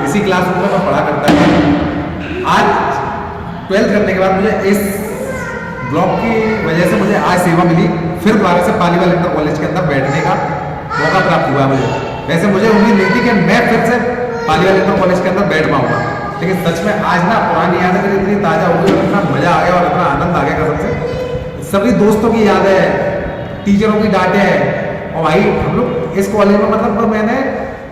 इसी क्लासरूम में मैं पढ़ा करता था। आज 12th करने के बाद मुझे इस ब्लॉक की वजह से मुझे आज सेवा मिली, फिर दोबारा से पालीवाल इंटर कॉलेज के अंदर बैठने का मौका प्राप्त हुआ मुझे। वैसे मुझे उम्मीद नहीं थी कि मैं फिर से पालीवाल इंटर कॉलेज के अंदर बैठ पाऊंगा, लेकिन सच में आज ना पुरानी यादें मेरी इतनी ताज़ा हो गई और इतना मज़ा आ गया और इतना आनंद आ गया कसम से। सभी दोस्तों की याद है, टीचरों की डांटें है, और भाई हम लोग इस कॉलेज में मतलब मैंने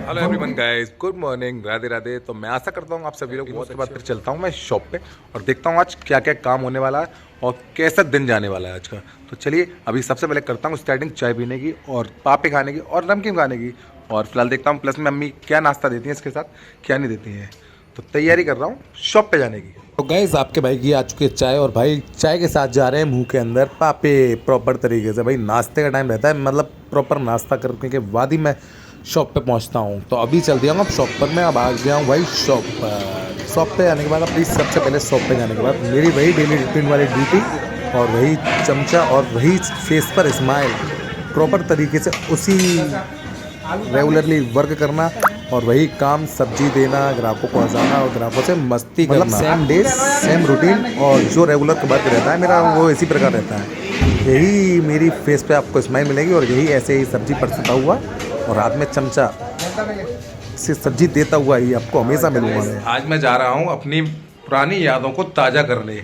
hello everyone guys, good morning, Radhe Radhe. तो मैं आशा करता हूँ आप सभी लोग, उसके बाद फिर चलता हूँ मैं शॉप पे और देखता हूँ आज क्या क्या काम होने वाला है और कैसा दिन जाने वाला है आज का। तो चलिए अभी सबसे पहले करता हूँ स्टार्टिंग चाय पीने की और पापे खाने की और नमकीन खाने की, और फिलहाल देखता हूँ प्लस में मम्मी क्या नाश्ता देती हैं इसके साथ, क्या नहीं देती हैं। तो तैयारी कर रहा हूँ शॉप पे जाने की। तो गाइस आपके भाई की आ चुकी है चाय, और भाई चाय के साथ जा रहे हैं मुंह के अंदर पापे प्रॉपर तरीके से। भाई नाश्ते का टाइम रहता है, मतलब प्रॉपर नाश्ता करने के बाद ही मैं शॉप पे पहुंचता हूं। तो अभी चल दिया हूँ अब शॉप पर, मैं अब आ गया हूँ भाई शॉप पर। शॉप पे आने के बाद अपनी सबसे पहले शॉप पे जाने के बाद मेरी वही डेली रूटीन वाली ड्यूटी और वही चमचा और वही फेस पर स्माइल प्रॉपर तरीके से उसी रेगुलरली वर्क करना और वही काम सब्जी देना, ग्राहकों को हंसाना और ग्राहकों से मस्ती करना। मतलब सेम डे सेम रूटीन, और जो रेगुलर वर्क रहता है मेरा वो इसी प्रकार रहता है। यही मेरी फेस पे आपको स्माइल मिलेगी और यही ऐसे ही सब्जी परसता हुआ और हाथ में चमचा से सब्जी देता हुआ ही आपको हमेशा मिलूंगा मैं। आज मैं जा रहा हूँ अपनी पुरानी यादों को ताज़ा करने।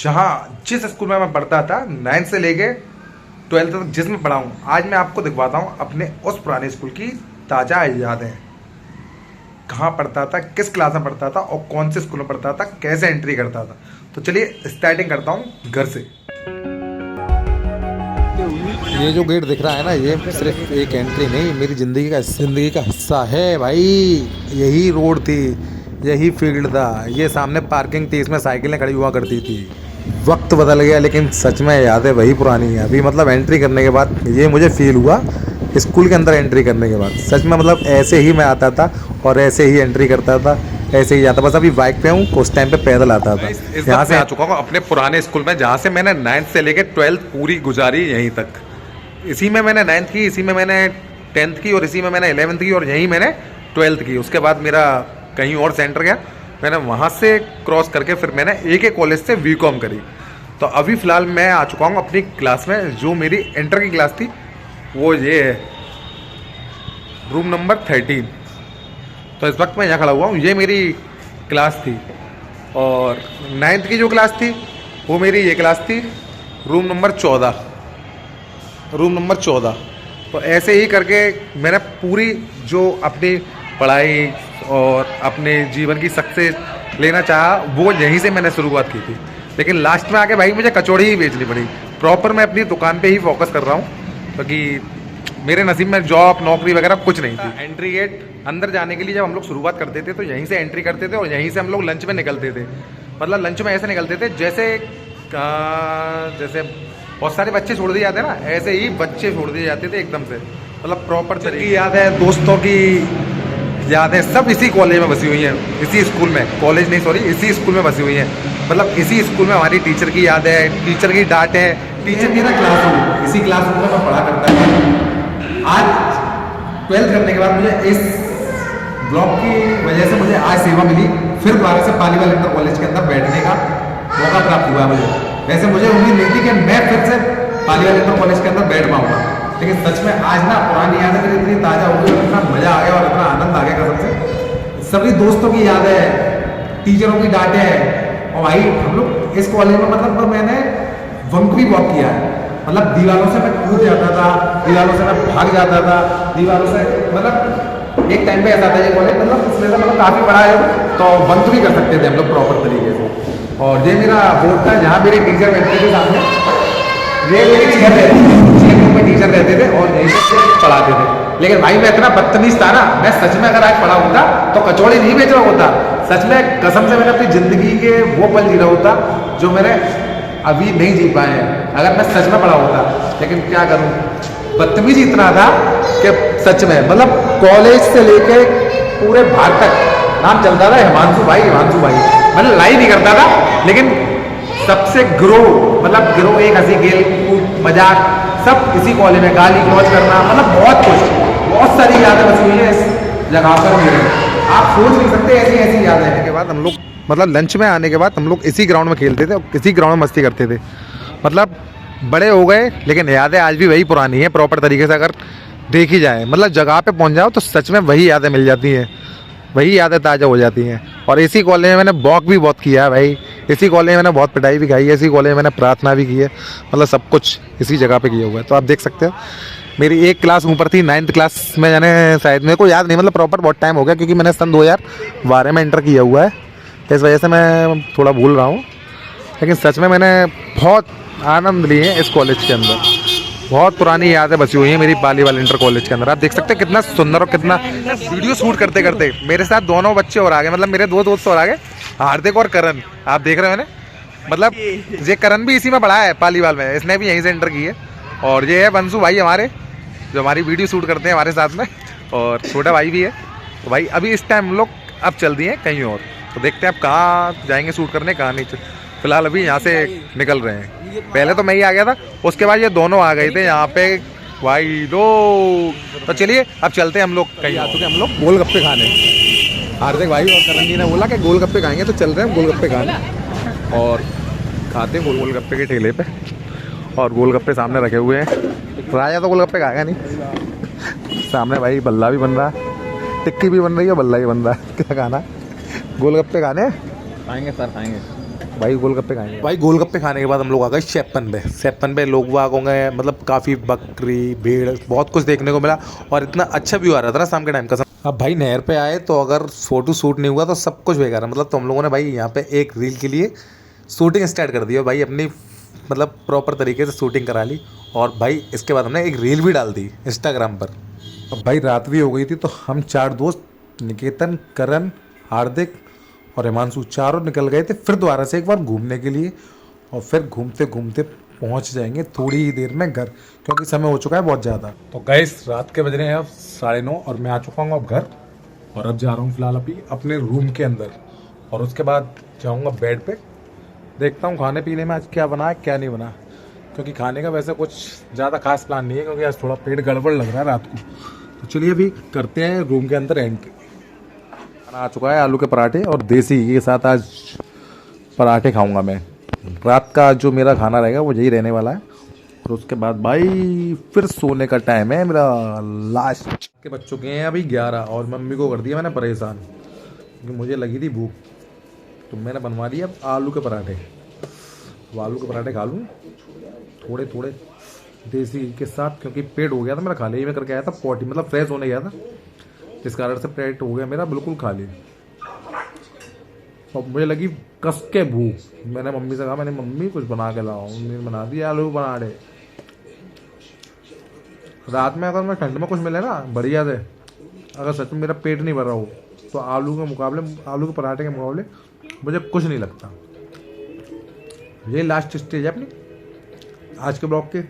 जहाँ जिस स्कूल में मैं पढ़ता था 9th से लेके 12th तक जिसमें पढ़ा हूँ, आज मैं आपको दिखवाता हूँ अपने उस पुराने स्कूल की ताज़ा यादें। कहाँ पढ़ता था, किस क्लास में पढ़ता था और कौन से स्कूल में पढ़ता था, कैसे एंट्री करता था। तो चलिए स्टार्टिंग करता हूँ घर से। ये जो गेट दिख रहा है ना, ये सिर्फ एक एंट्री नहीं, मेरी ज़िंदगी का हिस्सा है भाई। यही रोड थी, यही फील्ड था, ये सामने पार्किंग थी, इसमें साइकिलें खड़ी हुआ करती थी। वक्त बदल गया लेकिन सच में यादें वही पुरानी है। अभी मतलब एंट्री करने के बाद ये मुझे फील हुआ, स्कूल के अंदर एंट्री करने के बाद सच में मतलब ऐसे ही मैं आता था और ऐसे ही एंट्री करता था, ऐसे ही जाता। बस अभी बाइक पे हूँ, उस टाइम पे पैदल आता था। यहाँ से आ चुका हूँ अपने पुराने स्कूल में, जहाँ से मैंने 9th से लेके 12th पूरी गुजारी यहीं तक। इसी में मैंने 9th की, इसी में मैंने 10th की और इसी में मैंने 11th की और यहीं मैंने 12th की। उसके बाद मेरा कहीं और सेंटर गया, मैंने वहाँ से क्रॉस करके फिर मैंने AK कॉलेज से BCom करी। तो अभी फ़िलहाल मैं आ चुका हूँ अपनी क्लास में। जो मेरी इंटर की क्लास थी वो ये है, रूम नंबर 13। तो इस वक्त मैं यहाँ खड़ा हुआ हूँ, ये मेरी क्लास थी। और 9th की जो क्लास थी वो मेरी ये क्लास थी, रूम नंबर 14। तो ऐसे ही करके मैंने पूरी जो अपनी पढ़ाई और अपने जीवन की सक्सेस लेना चाहा वो यहीं से मैंने शुरुआत की थी। लेकिन लास्ट में आके भाई मुझे कचौड़ी ही बेचनी पड़ी। प्रॉपर मैं अपनी दुकान पे ही फोकस कर रहा हूँ, क्योंकि मेरे नसीब में जॉब नौकरी वगैरह कुछ नहीं थी। एंट्री गेट अंदर जाने के लिए जब हम लोग शुरुआत करते थे तो यहीं से एंट्री करते थे और यहीं से हम लोग लंच में निकलते थे। मतलब लंच में ऐसे निकलते थे जैसे बहुत सारे बच्चे छोड़ दिए जाते हैं ना, ऐसे ही बच्चे छोड़ दिए जाते थे एकदम से। मतलब प्रॉपर तरीके याद है, दोस्तों की याद है, सब इसी कॉलेज में बसी हुई हैं, इसी स्कूल में, कॉलेज नहीं सॉरी, इसी स्कूल में बसी हुई हैं। मतलब इसी स्कूल में हमारी टीचर की याद है, टीचर की डांट है, टीचर की ना क्लासरूम, इसी क्लासरूम में मैं पढ़ा करता था। आज 12th करने के बाद मुझे इस ब्लॉक की वजह से मुझे आज सेवा मिली, फिर दोबारा से पालीवाल इंटर कॉलेज के अंदर बैठने का मौका प्राप्त हुआ मुझे। वैसे मुझे उम्मीद नहीं थी कि मैं फिर से पालीवाल इंटर कॉलेज के अंदर बैठ पाऊंगा, लेकिन सच में आज ना पुरानी यादें मेरी इतनी ताज़ा हो गई और इतना मज़ा आ गया और इतना आनंद आ गया कसम से। सभी दोस्तों की याद है, टीचरों की डांटें है, और भाई हम लोग इस कॉलेज में मतलब मैंने बंक भी बहुत किया है। मतलब दीवारों से मैं कूद जाता था, दीवारों से मैं भाग जाता था, दीवारों से मतलब एक टाइम पे ऐसा था ये कॉलेज, मतलब इसमें से मतलब काफ़ी बड़ा है तो बंक भी कर सकते थे हम लोग प्रॉपर तरीके से। और ये मेरा बोर्ड था जहाँ मेरे टीचर बैठते थे सामने, ये मेरी चेयर रहती थी, चेयर में टीचर रहते थे और यहीं से पढ़ाते थे। लेकिन भाई मैं इतना बदतमीज था ना, मैं सच में अगर आज पढ़ा होता तो कचौड़ी नहीं बेच रहा होता। सच में कसम से मैंने अपनी ज़िंदगी के वो पल जी रहा होता जो मैंने अभी नहीं जी पाए हैं, अगर मैं सच में पढ़ा होता। लेकिन क्या करूँ, बदतमीज इतना था कि सच में मतलब कॉलेज से लेके पूरे भारत तक नाम चलता था हिमांशु भाई। मतलब लाई नहीं करता था, लेकिन सबसे ग्रो एक हंसी खेल कूद मजाक सब इसी कॉलेज में, गाली गलौज करना, मतलब बहुत कुछ, बहुत सारी यादें बची हुई है इस जगह पर मेरे। आप सोच नहीं सकते ऐसी ऐसी यादें हैं। के बाद हम लोग मतलब लंच में आने के बाद हम लोग इसी ग्राउंड में खेलते थे और इसी ग्राउंड में मस्ती करते थे। मतलब बड़े हो गए लेकिन यादें आज भी वही पुरानी हैं प्रॉपर तरीके से अगर देखी जाए। मतलब जगह पे पहुंच जाओ तो सच में वही यादें मिल जाती हैं, वही यादें ताज़ा हो जाती हैं। और इसी कॉलेज में मैंने वॉक भी बहुत किया है भाई, इसी कॉलेज में मैंने बहुत पिटाई भी खाई है, इसी कॉलेज में मैंने प्रार्थना भी की है। मतलब सब कुछ इसी जगह पे किया हुआ है। तो आप देख सकते हो मेरी एक क्लास ऊपर थी, 9th क्लास में जाने शायद, मेरे को याद नहीं मतलब प्रॉपर बहुत टाइम हो गया क्योंकि मैंने सन 2012 में एंटर किया हुआ है, इस वजह से मैं थोड़ा भूल रहा हूँ। लेकिन सच में मैंने बहुत आनंद लिए हैं इस कॉलेज के अंदर। बहुत पुरानी यादें बसी हुई हैं मेरी बालीवाल इंटर कॉलेज के अंदर। आप देख सकते हैं कितना सुंदर और कितना वीडियो शूट करते करते मेरे साथ दोनों बच्चे और आ गए, मतलब मेरे दो दोस्त और आ गए, हार्दिक और करण। आप देख रहे हो मैंने मतलब ये करण भी इसी में पढ़ा है पालीवाल में, इसने भी यहीं से एंटर की है। और ये है बंसू भाई हमारे, जो हमारी वीडियो शूट करते हैं हमारे साथ में, और छोटा भाई भी है। तो भाई अभी इस टाइम हम लोग अब चल दिए हैं कहीं और, तो देखते हैं अब कहाँ जाएंगे शूट करने, कहाँ नहीं। फिलहाल अभी यहाँ से निकल रहे हैं। पहले तो मैं ही आ गया था, उसके बाद ये दोनों आ गए थे यहाँ पे भाई लोग। तो चलिए अब चलते हैं हम लोग कहीं आ चुके हम लोग गोलगप्पे खाने। हार्दिक भाई और करण जी ने बोला कि गोलगप्पे खाएंगे, तो चल रहे हैं गोलगप्पे खाने और खाते हैं गोलगप्पे के ठेले पे। और गोलगप्पे सामने रखे हुए हैं, राजा तो गोलगप्पे खाएगा नहीं। सामने भाई बल्ला भी बन रहा है, टिक्की भी बन रही है, बल्ला भी बन रहा है। क्या खाना? गोलगप्पे खाने खाएंगे सर, खाएंगे भाई, गोलगप्पे खाएंगे भाई गोलगप्पे खाने के बाद हम लोग आ गए सेप्पन पे लोग वाग हो गए, मतलब काफ़ी बकरी भेड़ बहुत कुछ देखने को मिला और इतना अच्छा व्यू आ रहा था ना शाम के टाइम का। अब भाई नहर पे आए तो अगर फोटो शूट नहीं हुआ तो सब कुछ बेकार है। मतलब तो हम लोगों ने भाई यहाँ पे एक रील के लिए शूटिंग स्टार्ट कर दी और भाई अपनी मतलब प्रॉपर तरीके से शूटिंग करा ली। और भाई इसके बाद हमने एक रील भी डाल दी इंस्टाग्राम पर। अब भाई रात भी हो गई थी तो हम 4 दोस्त निकेतन, करण, हार्दिक और हिमांशु चारों निकल गए थे फिर दोबारा से एक बार घूमने के लिए। और फिर घूमते घूमते पहुंच जाएंगे थोड़ी ही देर में घर, क्योंकि समय हो चुका है बहुत ज़्यादा। तो गाइस रात के बज रहे हैं अब 9:30 और मैं आ चुका हूँ अब घर। और अब जा रहा हूँ फिलहाल अभी अपने रूम के अंदर, और उसके बाद जाऊँगा बेड पे। देखता हूँ खाने पीने में आज क्या बना है क्या नहीं बना, क्योंकि खाने का वैसे कुछ ज़्यादा खास प्लान नहीं है क्योंकि आज थोड़ा पेट गड़बड़ लग रहा है रात को। तो चलिए अभी करते हैं रूम के अंदर एंट्री। खाना आ चुका है, आलू के पराठे और देसी घी के साथ आज पराठे खाऊंगा मैं। रात का जो मेरा खाना रहेगा वो यही रहने वाला है। और उसके बाद भाई फिर सोने का टाइम है मेरा लास्ट के। बज चुके हैं अभी 11 और मम्मी को कर दिया मैंने परेशान क्योंकि मुझे लगी थी भूख, तो मैंने बनवा दिया आलू के पराठे। तो आलू के पराठे खा लूँ थोड़े थोड़े देसी घी के साथ, क्योंकि पेट हो गया था मेरा खाली ही में करके आया था पॉटी, मतलब फ्रेश होने गया था, जिस कारण से पेट हो गया मेरा बिल्कुल खाली। और मुझे लगी कस के भूख। मैंने मम्मी से कहा, मैंने मम्मी कुछ बना के लाओ, मम्मी ने बना दिया आलू पराठे। रात में अगर मैं ठंड में कुछ मिले ना बढ़िया से, अगर सच में मेरा पेट नहीं भरा हो तो आलू के पराठे के मुकाबले मुझे कुछ नहीं लगता। ये लास्ट स्टेज है अपनी आज के ब्लॉग के।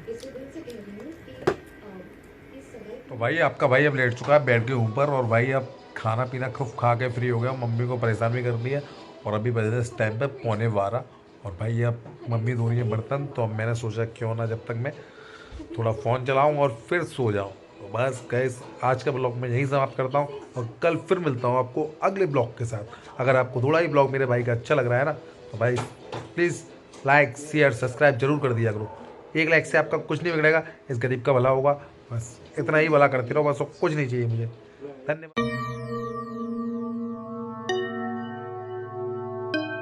तो भाई आपका भाई अब लेट चुका है बेड के ऊपर, और भाई अब खाना पीना खूब खा के फ्री हो गया। मम्मी को परेशान भी कर दिया और अभी बजे इस टाइम पे 11:15 और भाई अब मम्मी धो रही है बर्तन। तो अब मैंने सोचा क्यों ना जब तक मैं थोड़ा फ़ोन चलाऊं और फिर सो जाऊं। तो बस गाइस आज का ब्लॉग मैं यहीं समाप्त करता हूं और कल फिर मिलता हूं आपको अगले ब्लॉग के साथ। अगर आपको थोड़ा ही ब्लॉग मेरे भाई का अच्छा लग रहा है ना तो भाई प्लीज़ लाइक शेयर सब्सक्राइब जरूर कर दिया करो। एक लाइक से आपका कुछ नहीं बिगड़ेगा, इस गरीब का भला होगा। बस इतना ही भला करते रहो, बस कुछ नहीं चाहिए मुझे। धन्यवाद।